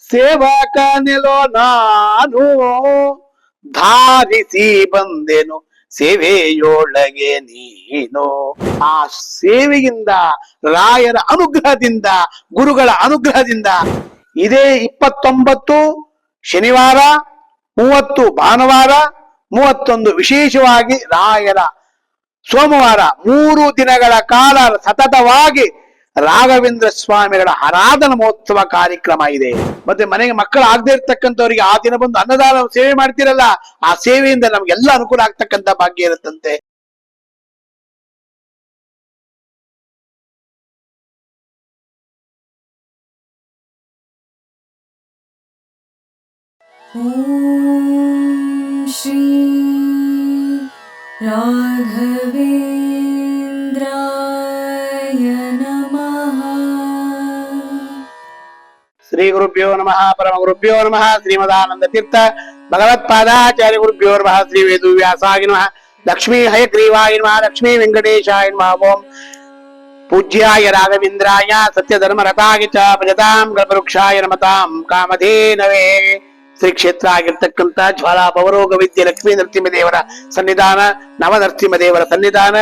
ಸೇವಕನೆಲೋ ನಾನು ಧಾರಿಸಿ ಬಂದೆನು ಸೇವೆಯೊಳಗೆ ನೀನು. ಆ ಸೇವೆಯಿಂದ, ರಾಯರ ಅನುಗ್ರಹದಿಂದ, ಗುರುಗಳ ಅನುಗ್ರಹದಿಂದ ಇದೇ 29 ಶನಿವಾರ, 30 ಭಾನುವಾರ, 31 ವಿಶೇಷವಾಗಿ ರಾಯರ ಸೋಮವಾರ 3 ದಿನಗಳ ಕಾಲ ಸತತವಾಗಿ ರಾಘವೇಂದ್ರ ಸ್ವಾಮಿಗಳ ಆರಾಧನಾ ಮಹೋತ್ಸವ ಕಾರ್ಯಕ್ರಮ ಇದೆ. ಮತ್ತೆ ಮನೆಗೆ ಮಕ್ಕಳು ಆಗದೆ ಇರ್ತಕ್ಕಂಥವ್ರಿಗೆ ಆ ದಿನ ಬಂದು ಅನ್ನದಾನ ಸೇವೆ ಮಾಡ್ತಿರಲ್ಲ, ಆ ಸೇವೆಯಿಂದ ನಮ್ಗೆಲ್ಲ ಅನುಕೂಲ ಆಗ್ತಕ್ಕಂಥ ಭಾಗ್ಯ ಇರುತ್ತಂತೆ. ಓಂ ಶ್ರೀ ರಾಘವೇಂದ್ರಾಯ ನಮಃ. ಶ್ರೀ ಗುರುಭ್ಯೋ ನಮಃ. ಪರಮ ಗುರುಭ್ಯೋ ನಮಃ. ಶ್ರೀಮದಾನಂದ ತೀರ್ಥ ಭಗವತ್ಪಾದಾಚಾರ್ಯ ಗುರುಭ್ಯೋ ನಮಃ. ಶ್ರೀ ವೇದವ್ಯಾಸಾಯ ನಮಃ. ಲಕ್ಷ್ಮೀ ಹಯಗ್ರೀವಾಯ ನಮಃ. ಲಕ್ಷ್ಮೀ ವೆಂಕಟೇಶಾಯ ನಮಃ. ಓಂ ಪೂಜ್ಯಾಯ ರಾಘವೇಂದ್ರಾಯ ಸತ್ಯಧರ್ಮ ರಥಾಯ ಚ ಭಜತಾಂ ಕಲ್ಪವೃಕ್ಷಾಯ ನಮತಾಂ ಕಾಮಧೇನವೇ. ಶ್ರೀ ಕ್ಷೇತ್ರ ಆಗಿರ್ತಕ್ಕಂಥ ಜ್ವಾಲಾ ಭವರೋಗ ವಿದ್ಯೆ ಲಕ್ಷ್ಮೀ ನರಸಿಂಹದೇವರ ಸನ್ನಿಧಾನ, ನವ ನರಸಿಂಹದೇವರ ಸನ್ನಿಧಾನ,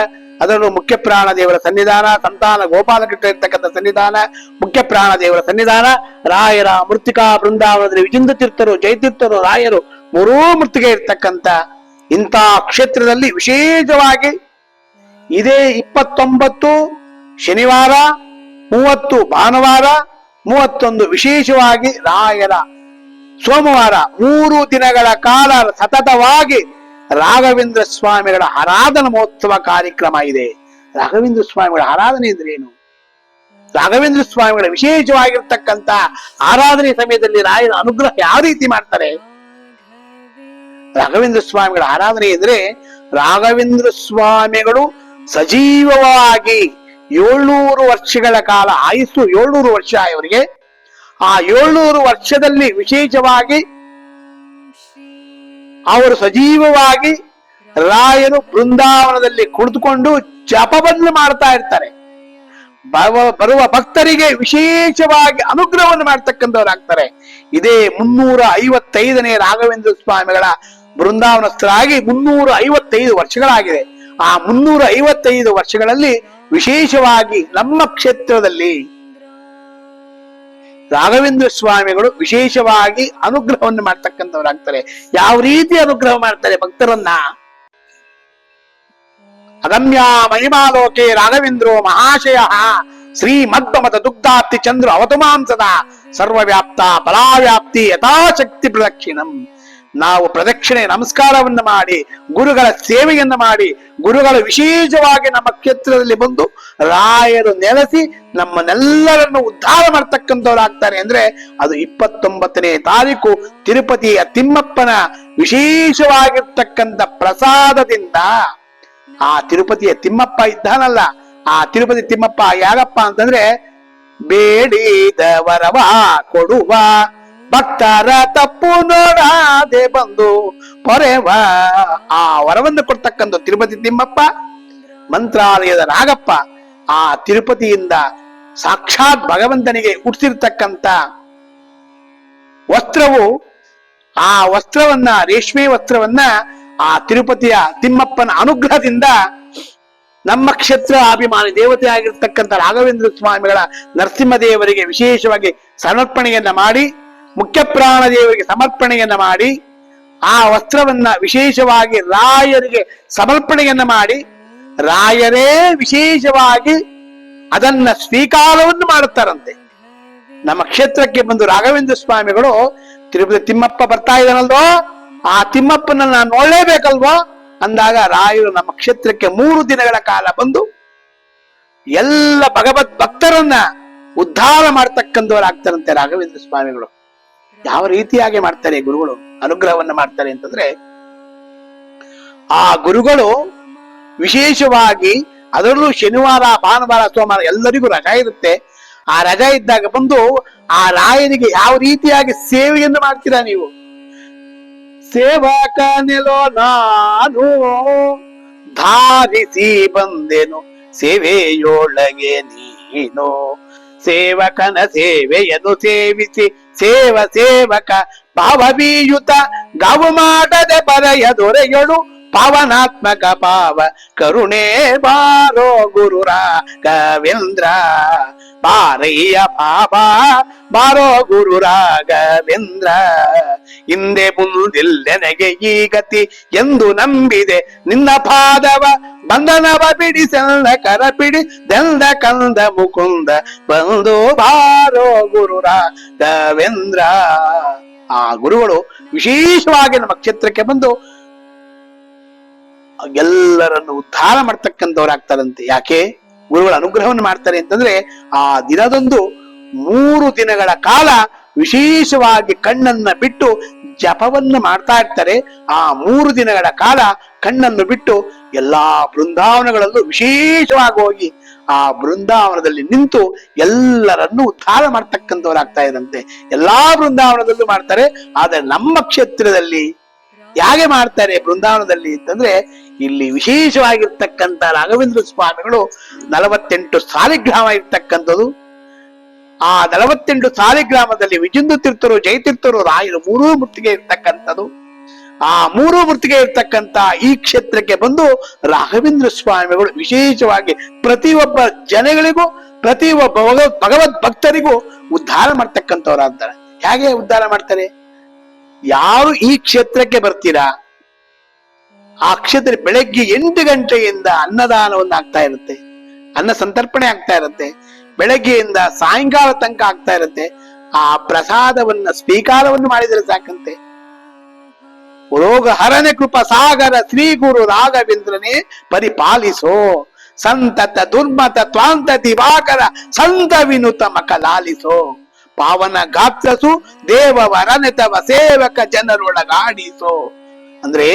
ಅದನ್ನು ಮುಖ್ಯ ಪ್ರಾಣ ದೇವರ ಸನ್ನಿಧಾನ, ಸಂತಾನ ಗೋಪಾಲಕೃಷ್ಣ ಇರ್ತಕ್ಕಂಥ ಸನ್ನಿಧಾನ, ಮುಖ್ಯ ಪ್ರಾಣ ದೇವರ ಸನ್ನಿಧಾನ, ರಾಯರ ಮೃತ್ತಿಕಾ ಬೃಂದಾವನದಲ್ಲಿ ವಿಜಿಂದ ತೀರ್ಥರು, ಜಯತೀರ್ಥರು, ರಾಯರು ಮೂರೂ ಮೃತ್ತಿಗೆ ಇರ್ತಕ್ಕಂಥ ಇಂಥ ಕ್ಷೇತ್ರದಲ್ಲಿ ವಿಶೇಷವಾಗಿ ಇದೇ 29 ಶನಿವಾರ, 30 ಭಾನುವಾರ, 31 ವಿಶೇಷವಾಗಿ ರಾಯರ ಸೋಮವಾರ 3 ದಿನಗಳ ಕಾಲ ಸತತವಾಗಿ ರಾಘವೇಂದ್ರ ಸ್ವಾಮಿಗಳ ಆರಾಧನಾ ಮಹೋತ್ಸವ ಕಾರ್ಯಕ್ರಮ ಇದೆ. ರಾಘವೇಂದ್ರ ಸ್ವಾಮಿಗಳ ಆರಾಧನೆ ಅಂದ್ರೆ ಏನು? ರಾಘವೇಂದ್ರ ಸ್ವಾಮಿಗಳ ವಿಶೇಷವಾಗಿರ್ತಕ್ಕಂಥ ಆರಾಧನೆ ಸಮಯದಲ್ಲಿ ರಾಯರ ಅನುಗ್ರಹ ಯಾವ ರೀತಿ ಮಾಡ್ತಾರೆ? ರಾಘವೇಂದ್ರ ಸ್ವಾಮಿಗಳ ಆರಾಧನೆ ಅಂದ್ರೆ ರಾಘವೇಂದ್ರ ಸ್ವಾಮಿಗಳು ಸಜೀವವಾಗಿ 700 ವರ್ಷಗಳ ಕಾಲ ಆಯುಸ್ಸು, 700 ವರ್ಷ ಇವರಿಗೆ. ಆ 700 ವರ್ಷದಲ್ಲಿ ವಿಶೇಷವಾಗಿ ಅವರು ಸಜೀವವಾಗಿ ರಾಯರು ಬೃಂದಾವನದಲ್ಲಿ ಕುಳಿತುಕೊಂಡು ಜಪವನ್ನು ಮಾಡ್ತಾ ಇರ್ತಾರೆ. ಬರುವ ಭಕ್ತರಿಗೆ ವಿಶೇಷವಾಗಿ ಅನುಗ್ರಹವನ್ನು ಮಾಡ್ತಕ್ಕಂಥವ್ರಾಗ್ತಾರೆ. ಇದೇ 355ನೇ ರಾಘವೇಂದ್ರ ಸ್ವಾಮಿಗಳ ಬೃಂದಾವನಸ್ಥರಾಗಿ 355 ವರ್ಷಗಳಾಗಿದೆ. ಆ 355 ವರ್ಷಗಳಲ್ಲಿ ವಿಶೇಷವಾಗಿ ನಮ್ಮ ಕ್ಷೇತ್ರದಲ್ಲಿ ರಾಘವೇಂದ್ರ ಸ್ವಾಮಿಗಳು ವಿಶೇಷವಾಗಿ ಅನುಗ್ರಹವನ್ನು ಮಾಡ್ತಕ್ಕಂಥವ್ರಾಗ್ತಾರೆ. ಯಾವ ರೀತಿ ಅನುಗ್ರಹ ಮಾಡ್ತಾರೆ ಭಕ್ತರನ್ನ? ಅದಮ್ಯ ಮಹಿಮಾಲೋಕೆ ರಾಘವೇಂದ್ರೋ ಮಹಾಶಯ ಶ್ರೀ ಮಧ್ವಮತ ದುಗ್ಧಾಪ್ತಿ ಚಂದ್ರ ಅವತುಮಾಂಸದ ಸರ್ವವ್ಯಾಪ್ತ ಫಲಾವ್ಯಾಪ್ತಿ ಯಥಾಶಕ್ತಿ ಪ್ರದಕ್ಷಿಣಂ. ನಾವು ಪ್ರದಕ್ಷಿಣೆ ನಮಸ್ಕಾರವನ್ನ ಮಾಡಿ, ಗುರುಗಳ ಸೇವೆಯನ್ನ ಮಾಡಿ, ಗುರುಗಳ ವಿಶೇಷವಾಗಿ ನಮ್ಮ ಕ್ಷೇತ್ರದಲ್ಲಿ ಬಂದು ರಾಯರು ನೆಲೆಸಿ ನಮ್ಮನ್ನೆಲ್ಲರನ್ನು ಉದ್ಧಾರ ಮಾಡ್ತಕ್ಕಂಥವ್ರಾಗ್ತಾರೆ. ಅಂದ್ರೆ ಅದು 29ನೇ ತಾರೀಕು ತಿರುಪತಿಯ ತಿಮ್ಮಪ್ಪನ ವಿಶೇಷವಾಗಿರ್ತಕ್ಕಂಥ ಪ್ರಸಾದದಿಂದ. ಆ ತಿರುಪತಿಯ ತಿಮ್ಮಪ್ಪ ಇದ್ದಾನಲ್ಲ, ಆ ತಿರುಪತಿ ತಿಮ್ಮಪ್ಪ ಯಾಗಪ್ಪ ಅಂತಂದ್ರೆ ಬೇಡಿದ ವರವ ಕೊಡುವ, ಭಕ್ತರ ತಪ್ಪು ನೋಡಾದೆ ಬಂದು ಪೊರೆವ. ಆ ವರವನ್ನು ಕೊಡ್ತಕ್ಕಂಥ ತಿರುಪತಿ ತಿಮ್ಮಪ್ಪ, ಮಂತ್ರಾಲಯದ ನಾಗಪ್ಪ. ಆ ತಿರುಪತಿಯಿಂದ ಸಾಕ್ಷಾತ್ ಭಗವಂತನಿಗೆ ಉಡ್ಸಿರ್ತಕ್ಕಂಥ ವಸ್ತ್ರವು, ಆ ವಸ್ತ್ರವನ್ನ, ರೇಷ್ಮೆ ವಸ್ತ್ರವನ್ನ ಆ ತಿರುಪತಿಯ ತಿಮ್ಮಪ್ಪನ ಅನುಗ್ರಹದಿಂದ ನಮ್ಮ ಕ್ಷೇತ್ರ ಅಭಿಮಾನಿ ದೇವತೆ ಆಗಿರ್ತಕ್ಕಂಥ ರಾಘವೇಂದ್ರ ಸ್ವಾಮಿಗಳ ನರಸಿಂಹದೇವರಿಗೆ ವಿಶೇಷವಾಗಿ ಸಮರ್ಪಣೆಯನ್ನ ಮಾಡಿ, ಮುಖ್ಯ ಪ್ರಾಣ ದೇವರಿಗೆ ಸಮರ್ಪಣೆಯನ್ನ ಮಾಡಿ, ಆ ವಸ್ತ್ರವನ್ನ ವಿಶೇಷವಾಗಿ ರಾಯರಿಗೆ ಸಮರ್ಪಣೆಯನ್ನ ಮಾಡಿ, ರಾಯರೇ ವಿಶೇಷವಾಗಿ ಅದನ್ನ ಸ್ವೀಕಾರವನ್ನು ಮಾಡುತ್ತಾರಂತೆ. ನಮ್ಮ ಕ್ಷೇತ್ರಕ್ಕೆ ಬಂದು ರಾಘವೇಂದ್ರ ಸ್ವಾಮಿಗಳು ತಿರುಪತಿ ತಿಮ್ಮಪ್ಪ ಬರ್ತಾ ಇದ್ದಾನಲ್ವೋ, ಆ ತಿಮ್ಮಪ್ಪನ ನಾನು ನೋಡ್ಲೇಬೇಕಲ್ವೋ ಅಂದಾಗ ರಾಯರು ನಮ್ಮ ಕ್ಷೇತ್ರಕ್ಕೆ 3 ದಿನಗಳ ಕಾಲ ಬಂದು ಎಲ್ಲ ಭಗವತ್ ಭಕ್ತರನ್ನ ಉದ್ಧಾರ ಮಾಡ್ತಕ್ಕಂಥವರಾಗ್ತಾರಂತೆ ರಾಘವೇಂದ್ರ ಸ್ವಾಮಿಗಳು. ಯಾವ ರೀತಿಯಾಗಿ ಮಾಡ್ತಾರೆ ಗುರುಗಳು ಅನುಗ್ರಹವನ್ನ ಮಾಡ್ತಾರೆ ಅಂತಂದ್ರೆ, ಆ ಗುರುಗಳು ವಿಶೇಷವಾಗಿ ಅದರಲ್ಲೂ ಶನಿವಾರ, ಭಾನುವಾರ, ಸೋಮವಾರ ಎಲ್ಲರಿಗೂ ರಜಾ ಇರುತ್ತೆ. ಆ ರಜಾ ಇದ್ದಾಗ ಬಂದು ಆ ರಾಯನಿಗೆ ಯಾವ ರೀತಿಯಾಗಿ ಸೇವೆಯನ್ನು ಮಾಡ್ತೀರಾ ನೀವು? ಸೇವಕನೆಲೋ ನಾನು ಧಾರಿಸಿ ಬಂದೆನು ಸೇವೆಯೊಳಗೆ ನೀನು. ಸೇವಕನ ಸೇವೆಯನ್ನು ಸೇವಿಸಿ ಸೇವಕ ಭಾವವೀಯುತ ಗಾವು ಮಾಡದೆ ಬರೆಯ ದೊರೆಯಳು ಪಾವನಾತ್ಮಕ ಪಾವ ಕರುಣೆ ಬಾರೋ ಗುರು ರಾಘವೇಂದ್ರ ಬಾರಯ್ಯ ಬಾಬಾ ಬಾರೋ ಗುರು ರಾಘವೇಂದ್ರ ಹಿಂದೆ ಮುಂದಿಲ್ಲೆನಗೆ ಈ ಗತಿ ಎಂದು ನಂಬಿದೆ ನಿನ್ನ ಪಾದವ ಬಂಧನವ ಬಿಡಿಸೆಲ್ಲ ಕರ ದೆಂದ ಕಂದ ಮುಕುಂದ ಬಂದು ಬಾರೋ ಗುರು ರಾಘವೇಂದ್ರ. ಆ ಗುರುಗಳು ವಿಶೇಷವಾಗಿ ನಮ್ಮ ಕ್ಷೇತ್ರಕ್ಕೆ ಬಂದು ಎಲ್ಲರನ್ನು ಉದ್ಧಾರ ಮಾಡ್ತಕ್ಕಂಥವ್ರಾಗ್ತಾರಂತೆ. ಯಾಕೆ ಗುರುಗಳ ಅನುಗ್ರಹವನ್ನು ಮಾಡ್ತಾರೆ ಅಂತಂದ್ರೆ ಆ ದಿನದಂದು 3 ದಿನಗಳ ಕಾಲ ವಿಶೇಷವಾಗಿ ಕಣ್ಣನ್ನ ಬಿಟ್ಟು ಜಪವನ್ನು ಮಾಡ್ತಾ ಇರ್ತಾರೆ. ಆ 3 ದಿನಗಳ ಕಾಲ ಕಣ್ಣನ್ನು ಬಿಟ್ಟು ಎಲ್ಲಾ ಬೃಂದಾವನಗಳಲ್ಲೂ ವಿಶೇಷವಾಗಿ ಹೋಗಿ ಆ ಬೃಂದಾವನದಲ್ಲಿ ನಿಂತು ಎಲ್ಲರನ್ನು ಉದ್ಧಾರ ಮಾಡ್ತಕ್ಕಂಥವ್ರಾಗ್ತಾ ಇರಂತೆ. ಎಲ್ಲಾ ಬೃಂದಾವನದಲ್ಲೂ ಮಾಡ್ತಾರೆ. ಆದ್ರೆ ನಮ್ಮ ಕ್ಷೇತ್ರದಲ್ಲಿ ಹೇಗೆ ಮಾಡ್ತಾರೆ ಬೃಂದಾವನದಲ್ಲಿ ಅಂತಂದ್ರೆ, ಇಲ್ಲಿ ವಿಶೇಷವಾಗಿರ್ತಕ್ಕಂಥ ರಾಘವೇಂದ್ರ ಸ್ವಾಮಿಗಳು 48 ಸಾಲಿಗ್ರಾಮ ಇರ್ತಕ್ಕಂಥದ್ದು. ಆ 48 ಸಾಲಿಗ್ರಾಮದಲ್ಲಿ ವಿಜೇಂದ್ರ ತೀರ್ಥರು, ಜಯತೀರ್ಥರು, ರಾಯರು 3 ಮೂರ್ತಿಗೆ ಇರ್ತಕ್ಕಂಥದ್ದು. ಆ 3 ಮೂರ್ತಿಗೆ ಇರ್ತಕ್ಕಂಥ ಈ ಕ್ಷೇತ್ರಕ್ಕೆ ಬಂದು ರಾಘವೇಂದ್ರ ಸ್ವಾಮಿಗಳು ವಿಶೇಷವಾಗಿ ಪ್ರತಿಯೊಬ್ಬ ಜನಗಳಿಗೂ ಪ್ರತಿಯೊಬ್ಬ ಭಗವದ್ ಭಕ್ತರಿಗೂ ಉದ್ಧಾರ ಮಾಡ್ತಕ್ಕಂಥವ್ರಾಗ್ತಾರೆ. ಹೇಗೆ ಉದ್ಧಾರ ಮಾಡ್ತಾರೆ? ಯಾರು ಈ ಕ್ಷೇತ್ರಕ್ಕೆ ಬರ್ತೀರಾ ಆ ಕ್ಷೇತ್ರ ಬೆಳಗ್ಗೆ 8 ಗಂಟೆಯಿಂದ ಅನ್ನದಾನವನ್ನು ಆಗ್ತಾ ಇರುತ್ತೆ, ಅನ್ನ ಸಂತರ್ಪಣೆ ಆಗ್ತಾ ಇರುತ್ತೆ. ಬೆಳಗ್ಗೆಯಿಂದ ಸಾಯಂಕಾಲ ತನಕ ಆಗ್ತಾ ಇರುತ್ತೆ. ಆ ಪ್ರಸಾದವನ್ನ ಸ್ವೀಕಾರವನ್ನು ಮಾಡಿದರೆ ಸಾಕಂತೆ. ರೋಗ ಹರನೆ ಕೃಪಾ ಸಾಗರ ಶ್ರೀ ಗುರು ರಾಘವೇಂದ್ರನೇ ಪರಿಪಾಲಿಸೋ ಸಂತತ ದುರ್ಮತ ತ್ವಾಂತ ದಿವಾಕರ ಸಂತ ವಿನುತ ಮಕಲಾಲಿಸೋ ಪಾವನ ಗಾತ್ರಸು ದೇವವರನೆತವ ಸೇವಕ ಜನರೊಳಗಾಡಿಸೋ. ಅಂದ್ರೆ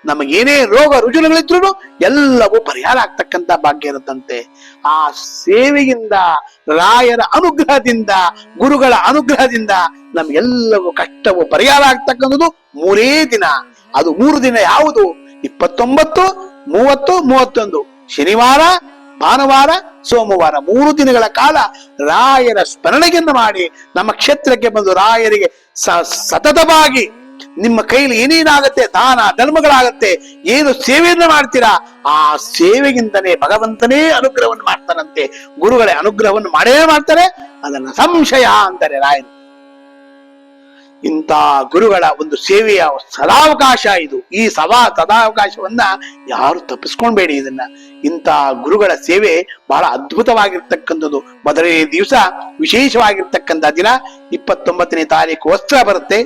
ನಮಗೇನೇ ರೋಗ ರುಜುನಗಳಿದ್ರು ಎಲ್ಲವೂ ಪರಿಹಾರ ಆಗ್ತಕ್ಕಂಥ ಭಾಗ್ಯ ಇರುತ್ತಂತೆ. ಆ ಸೇವೆಯಿಂದ, ರಾಯರ ಅನುಗ್ರಹದಿಂದ, ಗುರುಗಳ ಅನುಗ್ರಹದಿಂದ ನಮ್ಗೆಲ್ಲವೂ ಕಷ್ಟವು ಪರಿಹಾರ ಆಗ್ತಕ್ಕಂಥದ್ದು 3 ದಿನ. ಅದು 3 ದಿನ ಯಾವುದು? 29, 30, 31 ಶನಿವಾರ, ಭಾನುವಾರ, ಸೋಮವಾರ 3 ದಿನಗಳ ಕಾಲ ರಾಯರ ಸ್ಮರಣೆಯನ್ನು ಮಾಡಿ ನಮ್ಮ ಕ್ಷೇತ್ರಕ್ಕೆ ಬಂದು ರಾಯರಿಗೆ ಸತತವಾಗಿ ನಿಮ್ಮ ಕೈಲಿ ಏನೇನಾಗತ್ತೆ, ದಾನ ಧರ್ಮಗಳಾಗತ್ತೆ, ಏನು ಸೇವೆಯನ್ನ ಮಾಡ್ತೀರಾ ಆ ಸೇವೆಗಿಂತನೇ ಭಗವಂತನೇ ಅನುಗ್ರಹವನ್ನು ಮಾಡ್ತಾನಂತೆ. ಗುರುಗಳೇ ಅನುಗ್ರಹವನ್ನು ಮಾಡೇ ಮಾಡ್ತಾರೆ, ಅದನ್ನ ಸಂಶಯ ಅಂತಾರೆ ರಾಯರು. ಇಂಥ ಗುರುಗಳ ಒಂದು ಸೇವೆಯ ಸದಾವಕಾಶ ಇದು. ಈ ಸದಾವಕಾಶವನ್ನ ಯಾರು ತಪ್ಪಿಸ್ಕೊಳ್ಬೇಡಿ. ಇದನ್ನ ಇಂಥ ಗುರುಗಳ ಸೇವೆ ಬಹಳ ಅದ್ಭುತವಾಗಿರ್ತಕ್ಕಂಥದ್ದು. ಮೊದಲನೇ ದಿವಸ ವಿಶೇಷವಾಗಿರ್ತಕ್ಕಂಥ ದಿನ 29ನೇ ತಾರೀಕು ವಸ್ತ್ರ ಬರುತ್ತೆ.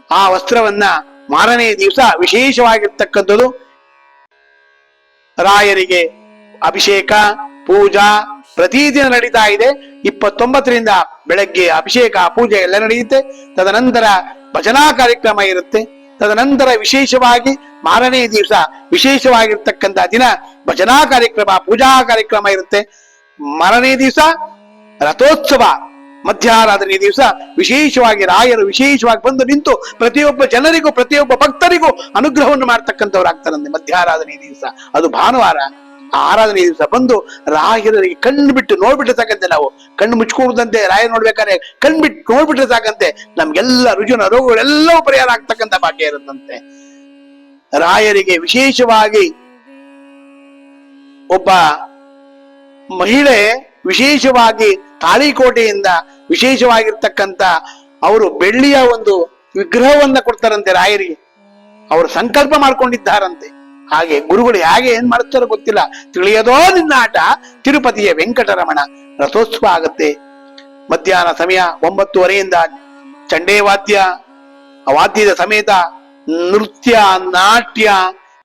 ಆ ವಸ್ತ್ರವನ್ನ ಮಾರನೇ ದಿವಸ ವಿಶೇಷವಾಗಿರ್ತಕ್ಕಂಥದ್ದು ರಾಯರಿಗೆ ಅಭಿಷೇಕ ಪೂಜಾ ಪ್ರತಿದಿನ ನಡೀತಾ ಇದೆ. 29ರಿಂದ ಬೆಳಗ್ಗೆ ಅಭಿಷೇಕ ಪೂಜೆ ಎಲ್ಲ ನಡೆಯುತ್ತೆ. ತದನಂತರ ಭಜನಾ ಕಾರ್ಯಕ್ರಮ ಇರುತ್ತೆ. ತದನಂತರ ವಿಶೇಷವಾಗಿ ಮಾರನೇ ದಿವಸ ವಿಶೇಷವಾಗಿರ್ತಕ್ಕಂಥ ದಿನ ಭಜನಾ ಕಾರ್ಯಕ್ರಮ ಪೂಜಾ ಕಾರ್ಯಕ್ರಮ ಇರುತ್ತೆ. ಮಾರನೇ ದಿವಸ ರಥೋತ್ಸವ ಮಧ್ಯಾರಾಧನೆ ದಿವಸ ವಿಶೇಷವಾಗಿ ರಾಯರು ವಿಶೇಷವಾಗಿ ಬಂದು ನಿಂತು ಪ್ರತಿಯೊಬ್ಬ ಜನರಿಗೂ ಪ್ರತಿಯೊಬ್ಬ ಭಕ್ತರಿಗೂ ಅನುಗ್ರಹವನ್ನು ಮಾಡ್ತಕ್ಕಂಥವ್ರಾಗ್ತಾರಂತೆ. ಮಧ್ಯಾರಾಧನೆ ದಿವಸ ಅದು ಭಾನುವಾರ. ಆ ಆರಾಧನೆ ದಿವಸ ಬಂದು ರಾಯರಿಗೆ ಕಣ್ಣು ಬಿಟ್ಟು ನೋಡ್ಬಿಟ್ರೆ ಸಾಕಂತೆ. ನಾವು ಕಣ್ಣು ಮುಚ್ಕೊಳ್ಳುದಂತೆ ರಾಯರು ನೋಡ್ಬೇಕಾದ್ರೆ ಕಣ್ಣು ಬಿಟ್ಟು ನೋಡ್ಬಿಟ್ರೆ ಸಾಕಂತೆ ನಮ್ಗೆಲ್ಲ ರುಜುನ ರೋಗಗಳೆಲ್ಲವೂ ಪರಿಹಾರ ಆಗ್ತಕ್ಕಂಥ ಭಾಗ್ಯ ಇರುತ್ತಂತೆ. ರಾಯರಿಗೆ ವಿಶೇಷವಾಗಿ ಒಬ್ಬ ಮಹಿಳೆ ವಿಶೇಷವಾಗಿ ತಾಳಿಕೋಟೆಯಿಂದ ವಿಶೇಷವಾಗಿರ್ತಕ್ಕಂಥ ಅವರು ಬೆಳ್ಳಿಯ ಒಂದು ವಿಗ್ರಹವನ್ನ ಕೊಡ್ತಾರಂತೆ ರಾಯರಿಗೆ. ಅವರು ಸಂಕಲ್ಪ ಮಾಡ್ಕೊಂಡಿದ್ದಾರಂತೆ. ಹಾಗೆ ಗುರುಗಳು ಹೇಗೆ ಏನ್ ಮಾಡ್ತಾರೋ ಗೊತ್ತಿಲ್ಲ. ತಿಳಿಯದೋ ನಿನ್ನ ಆಟ ತಿರುಪತಿಯ ವೆಂಕಟರಮಣ. ರಥೋತ್ಸವ ಆಗತ್ತೆ. ಮಧ್ಯಾಹ್ನ ಸಮಯ 9:30ಯಿಂದ ಚಂಡೇ ವಾದ್ಯ, ವಾದ್ಯದ ಸಮೇತ ನೃತ್ಯ ನಾಟ್ಯ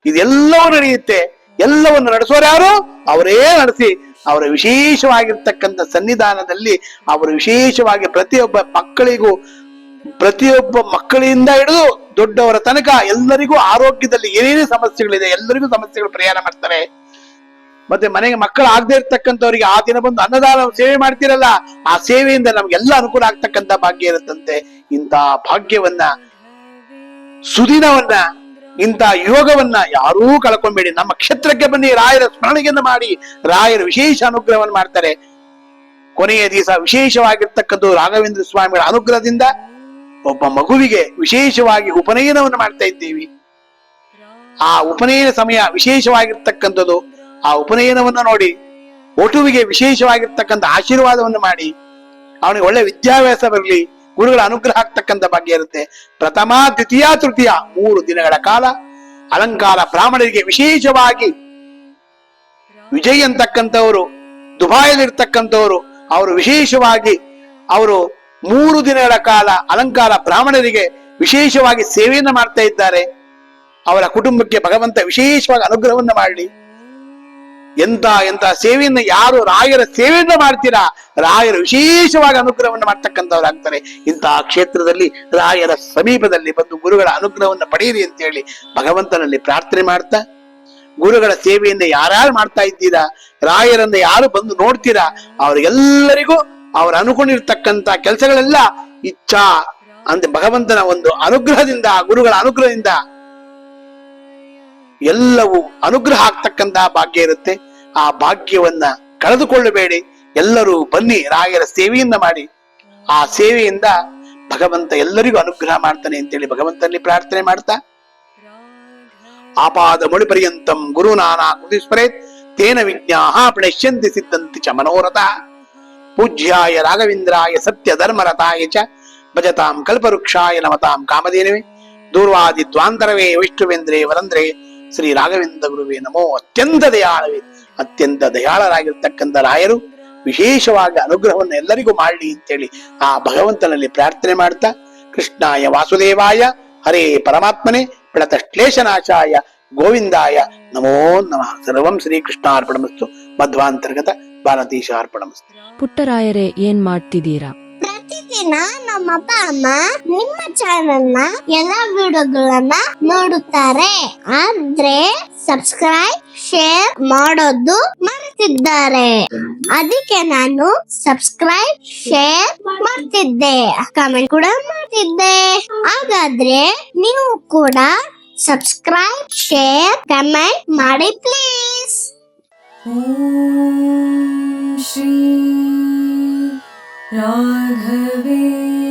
ಇದೆಲ್ಲವೂ ನಡೆಯುತ್ತೆ. ಎಲ್ಲವನ್ನು ನಡೆಸೋರು ಯಾರು? ಅವರೇ ನಡೆಸಿ ಅವರ ವಿಶೇಷವಾಗಿರ್ತಕ್ಕಂಥ ಸನ್ನಿಧಾನದಲ್ಲಿ ಅವರು ವಿಶೇಷವಾಗಿ ಪ್ರತಿಯೊಬ್ಬ ಮಕ್ಕಳಿಂದ ಹಿಡಿದು ದೊಡ್ಡವರ ತನಕ ಎಲ್ಲರಿಗೂ ಆರೋಗ್ಯದಲ್ಲಿ ಏನೇನೇ ಸಮಸ್ಯೆಗಳಿದೆ ಎಲ್ಲರಿಗೂ ಸಮಸ್ಯೆಗಳು ಪರಿಹಾರ ಮಾಡ್ತಾರೆ. ಮತ್ತೆ ಮನೆಗೆ ಮಕ್ಕಳು ಆಗದೆ ಇರ್ತಕ್ಕಂಥವ್ರಿಗೆ ಆ ದಿನ ಬಂದು ಅನ್ನದಾನ ಸೇವೆ ಮಾಡ್ತಿರಲ್ಲ, ಆ ಸೇವೆಯಿಂದ ನಮ್ಗೆಲ್ಲ ಅನುಕೂಲ ಆಗ್ತಕ್ಕಂಥ ಭಾಗ್ಯ ಇರುತ್ತಂತೆ. ಇಂಥ ಭಾಗ್ಯವನ್ನ, ಸುದಿನವನ್ನ, ಇಂಥ ಯೋಗವನ್ನ ಯಾರೂ ಕಳ್ಕೊಂಬೇಡಿ. ನಮ್ಮ ಕ್ಷೇತ್ರಕ್ಕೆ ಬನ್ನಿ, ರಾಯರ ಸ್ಮರಣೆಯನ್ನು ಮಾಡಿ ರಾಯರ ವಿಶೇಷ ಅನುಗ್ರಹವನ್ನು ಮಾಡ್ತಾರೆ. ಕೊನೆಯ ದಿವಸ ವಿಶೇಷವಾಗಿರ್ತಕ್ಕಂಥ ರಾಘವೇಂದ್ರ ಸ್ವಾಮಿಗಳ ಅನುಗ್ರಹದಿಂದ ಒಬ್ಬ ಮಗುವಿಗೆ ವಿಶೇಷವಾಗಿ ಉಪನಯನವನ್ನು ಮಾಡ್ತಾ ಇದ್ದೀವಿ. ಆ ಉಪನಯನ ಸಮಯ ವಿಶೇಷವಾಗಿರ್ತಕ್ಕಂಥದ್ದು. ಆ ಉಪನಯನವನ್ನು ನೋಡಿ ಒಟುವಿಗೆ ವಿಶೇಷವಾಗಿರ್ತಕ್ಕಂಥ ಆಶೀರ್ವಾದವನ್ನು ಮಾಡಿ ಅವನಿಗೆ ಒಳ್ಳೆ ವಿದ್ಯಾಭ್ಯಾಸ ಬರಲಿ, ಗುರುಗಳ ಅನುಗ್ರಹ ಆಗ್ತಕ್ಕಂಥ ಭಾಗ್ಯ ಇರುತ್ತೆ. ಪ್ರಥಮ, ದ್ವಿತೀಯ, ತೃತೀಯ 3 ದಿನಗಳ ಕಾಲ ಅಲಂಕಾರ ಬ್ರಾಹ್ಮಣರಿಗೆ ವಿಶೇಷವಾಗಿ ವಿಜಯ್ ಅಂತಕ್ಕಂಥವರು, ದುಬಾಯಲ್ಲಿರ್ತಕ್ಕಂಥವರು, ಅವರು ವಿಶೇಷವಾಗಿ ಅವರು 3 ದಿನಗಳ ಕಾಲ ಅಲಂಕಾರ ಬ್ರಾಹ್ಮಣರಿಗೆ ವಿಶೇಷವಾಗಿ ಸೇವೆಯನ್ನ ಮಾಡ್ತಾ ಇದ್ದಾರೆ. ಅವರ ಕುಟುಂಬಕ್ಕೆ ಭಗವಂತ ವಿಶೇಷವಾಗಿ ಅನುಗ್ರಹವನ್ನ ಮಾಡಲಿ. ಎಂತ ಸೇವೆಯನ್ನ ಯಾರು ರಾಯರ ಸೇವೆಯನ್ನ ಮಾಡ್ತೀರಾ, ರಾಯರು ವಿಶೇಷವಾಗಿ ಅನುಗ್ರಹವನ್ನು ಮಾಡ್ತಕ್ಕಂಥವ್ರಾಗ್ತಾರೆ. ಇಂತಹ ಕ್ಷೇತ್ರದಲ್ಲಿ ರಾಯರ ಸಮೀಪದಲ್ಲಿ ಬಂದು ಗುರುಗಳ ಅನುಗ್ರಹವನ್ನು ಪಡೆಯಿರಿ ಅಂತ ಹೇಳಿ ಭಗವಂತನಲ್ಲಿ ಪ್ರಾರ್ಥನೆ ಮಾಡ್ತಾ, ಗುರುಗಳ ಸೇವೆಯಿಂದ ಯಾರ್ಯಾರು ಮಾಡ್ತಾ ಇದ್ದೀರಾ, ರಾಯರನ್ನ ಯಾರು ಬಂದು ನೋಡ್ತೀರಾ, ಅವರಿಗೆಲ್ಲರಿಗೂ ಅವರು ಅನುಕೊಂಡಿರ್ತಕ್ಕಂಥ ಕೆಲಸಗಳೆಲ್ಲ ಇಚ್ಛಾ ಅಂತ ಭಗವಂತನ ಒಂದು ಅನುಗ್ರಹದಿಂದ, ಗುರುಗಳ ಅನುಗ್ರಹದಿಂದ ಎಲ್ಲವೂ ಅನುಗ್ರಹ ಆಗ್ತಕ್ಕಂತಹ ಭಾಗ್ಯ ಇರುತ್ತೆ. ಆ ಭಾಗ್ಯವನ್ನ ಕಳೆದುಕೊಳ್ಳಬೇಡಿ. ಎಲ್ಲರೂ ಬನ್ನಿ, ರಾಯರ ಸೇವೆಯನ್ನ ಮಾಡಿ. ಆ ಸೇವೆಯಿಂದ ಭಗವಂತ ಎಲ್ಲರಿಗೂ ಅನುಗ್ರಹ ಮಾಡ್ತಾನೆ ಅಂತೇಳಿ ಭಗವಂತನಲ್ಲಿ ಪ್ರಾರ್ಥನೆ ಮಾಡ್ತಾ, ಆಪಾದ ಮುಳಿ ಪರ್ಯಂತಂ ಗುರುನಾನಾ ಕೃತಿ ಸ್ಮರೇತ್ ತೇನ ವಿಜ್ಞಾಃ ಪ್ರಣಶ್ಯಂತಿ ಸಿದ್ಧಂತಿ ಚ ಮನೋರಥ. ಪೂಜ್ಯಾಯ ರಾಘವೇಂದ್ರಾಯ ಸತ್ಯ ಧರ್ಮರತಾಯ ಚ ಭಜತಾಂ ಕಲ್ಪವೃಕ್ಷಾಯ ನಮತಾಂ ಕಾಮಧೇನವೇ ದೂರ್ವಾದಿ ದ್ವಾಂತರವೇ ವಿಷ್ಣುವೇಂದ್ರೇ ವರಂದ್ರೇ ಶ್ರೀ ರಾಘವೇಂದ್ರ ಗುರುವೇ ನಮೋ. ಅತ್ಯಂತ ದಯಾಳರಾಗಿರ್ತಕ್ಕಂಥ ರಾಯರು ವಿಶೇಷವಾಗಿ ಅನುಗ್ರಹವನ್ನು ಎಲ್ಲರಿಗೂ ಮಾಡಲಿ ಅಂತೇಳಿ ಆ ಭಗವಂತನಲ್ಲಿ ಪ್ರಾರ್ಥನೆ ಮಾಡ್ತಾ, ಕೃಷ್ಣಾಯ ವಾಸುದೇವಾಯ ಹರೇ ಪರಮಾತ್ಮನೇ ಪ್ರಣತಶ್ಲೇಷನಾಶಾಯ ಗೋವಿಂದಾಯ ನಮೋ ನಮಃ. ಸರ್ವಂ ಶ್ರೀಕೃಷ್ಣಾರ್ಪಣಮಸ್ತು. ಮಧ್ವಾಂತರ್ಗತ ಭಾರತೀಶಾರ್ಪಣಮಸ್ತು. ಪುಟ್ಟರಾಯರೇ, ಏನ್ ಮಾಡ್ತಿದ್ದೀರಾ? ಪ್ರತಿದಿನ ನಮ್ಮ ಅಪ್ಪ ಅಮ್ಮ ನಿಮ್ಮ ಚಾನೆಲ್ ನ ಎಲ್ಲಾ ವಿಡಿಯೋಗಳನ್ನ ನೋಡುತ್ತಾರೆ, ಆದ್ರೆ ಸಬ್ಸ್ಕ್ರೈಬ್ ಶೇರ್ ಮಾಡೋದು ಮರೆತಿದ್ದಾರೆ. ಅದಕ್ಕೆ ನಾನು ಸಬ್ಸ್ಕ್ರೈಬ್ ಶೇರ್ ಮಾಡ್ತಿದ್ದೆ, ಕಮೆಂಟ್ ಕೂಡ ಮಾಡ್ತಿದ್ದೆ. ಹಾಗಾದ್ರೆ ನೀವು ಕೂಡ ಸಬ್ಸ್ಕ್ರೈಬ್ ಶೇರ್ ಕಮೆಂಟ್ ಮಾಡಿ ಪ್ಲೀಸ್. ಓಂ ಶ್ರೀ ರಾಘವೇಂದ್ರ